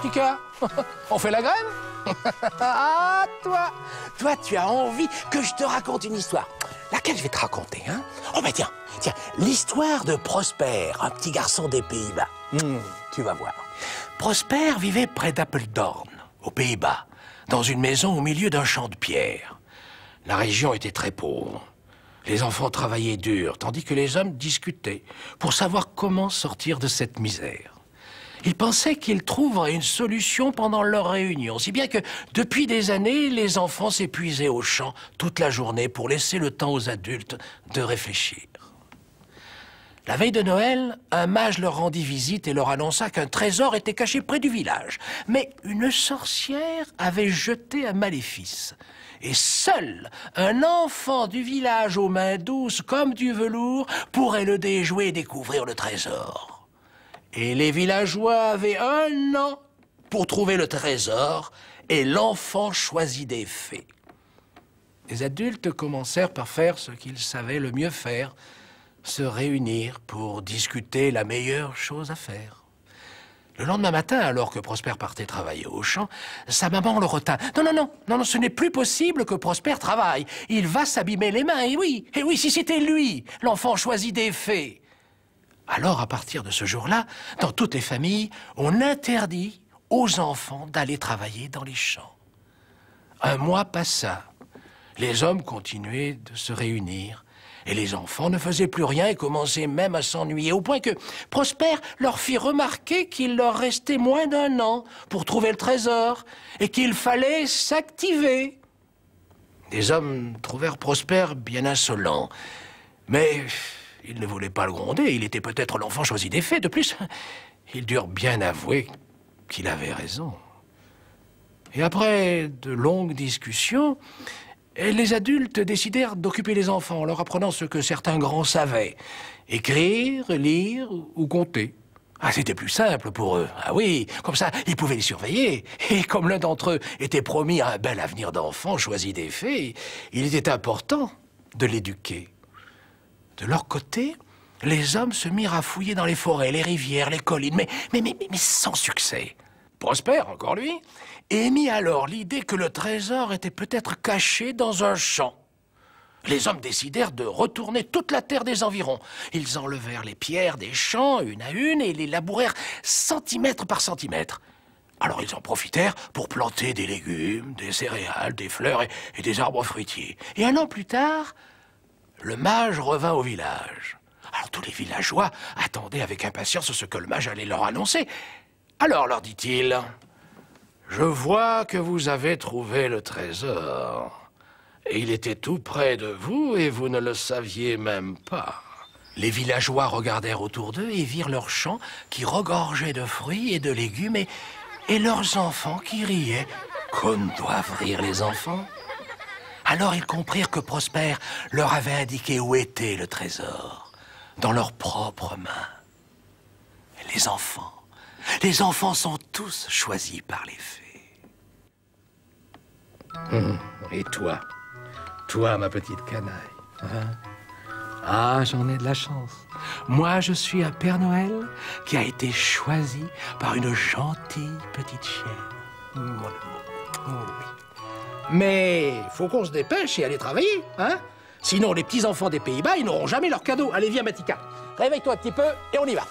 Matika? On fait la grève? Ah, toi, tu as envie que je te raconte une histoire. Laquelle je vais te raconter, hein? Oh, ben tiens, l'histoire de Prosper, un petit garçon des Pays-Bas. Tu vas voir. Prosper vivait près d'Apeldoorn, aux Pays-Bas, dans une maison au milieu d'un champ de pierre. La région était très pauvre. Les enfants travaillaient dur, tandis que les hommes discutaient pour savoir comment sortir de cette misère. Ils pensaient qu'ils trouveraient une solution pendant leur réunion, si bien que, depuis des années, les enfants s'épuisaient au champ toute la journée pour laisser le temps aux adultes de réfléchir. La veille de Noël, un mage leur rendit visite et leur annonça qu'un trésor était caché près du village. Mais une sorcière avait jeté un maléfice. Et seul un enfant du village aux mains douces comme du velours pourrait le déjouer et découvrir le trésor. Et les villageois avaient 1 an pour trouver le trésor, et l'enfant choisit des fées. Les adultes commencèrent par faire ce qu'ils savaient le mieux faire, se réunir pour discuter la meilleure chose à faire. Le lendemain matin, alors que Prosper partait travailler au champ, sa maman le retint. Non, ce n'est plus possible que Prosper travaille. Il va s'abîmer les mains, et oui, si c'était lui, l'enfant choisi des fées. Alors, à partir de ce jour-là, dans toutes les familles, on interdit aux enfants d'aller travailler dans les champs. 1 mois passa. Les hommes continuaient de se réunir. Et les enfants ne faisaient plus rien et commençaient même à s'ennuyer, au point que Prosper leur fit remarquer qu'il leur restait moins d'1 an pour trouver le trésor et qu'il fallait s'activer. Les hommes trouvèrent Prosper bien insolent, mais ils ne voulaient pas le gronder. Il était peut-être l'enfant choisi des fées. De plus, ils durent bien avouer qu'il avait raison. Et après de longues discussions, les adultes décidèrent d'occuper les enfants en leur apprenant ce que certains grands savaient. Écrire, lire ou compter. Ah, c'était plus simple pour eux. Ah oui, comme ça, ils pouvaient les surveiller. Et comme l'un d'entre eux était promis à un bel avenir d'enfant choisi des fées, il était important de l'éduquer. De leur côté, les hommes se mirent à fouiller dans les forêts, les rivières, les collines, mais sans succès. Prosper, encore lui, émit alors l'idée que le trésor était peut-être caché dans un champ. Les hommes décidèrent de retourner toute la terre des environs. Ils enlevèrent les pierres des champs, une à une, et les labourèrent centimètre par centimètre. Alors ils en profitèrent pour planter des légumes, des céréales, des fleurs et des arbres fruitiers. Et 1 an plus tard, le mage revint au village. Alors tous les villageois attendaient avec impatience ce que le mage allait leur annoncer. Alors, leur dit-il, « Je vois que vous avez trouvé le trésor. Et il était tout près de vous et vous ne le saviez même pas. » Les villageois regardèrent autour d'eux et virent leurs champs qui regorgeaient de fruits et de légumes et leurs enfants qui riaient, comme doivent rire les enfants. Alors ils comprirent que Prosper leur avait indiqué où était le trésor, dans leurs propres mains. Et les enfants sont tous choisis par les fées. Et toi, ma petite canaille, hein? Ah, j'en ai de la chance. Moi, je suis un Père Noël qui a été choisi par une gentille petite chienne. Mon amour. Oh, oui. Mais faut qu'on se dépêche et aller travailler, hein? Sinon, les petits-enfants des Pays-Bas, ils n'auront jamais leur cadeau. Allez, viens, Matika. Réveille-toi un petit peu et on y va.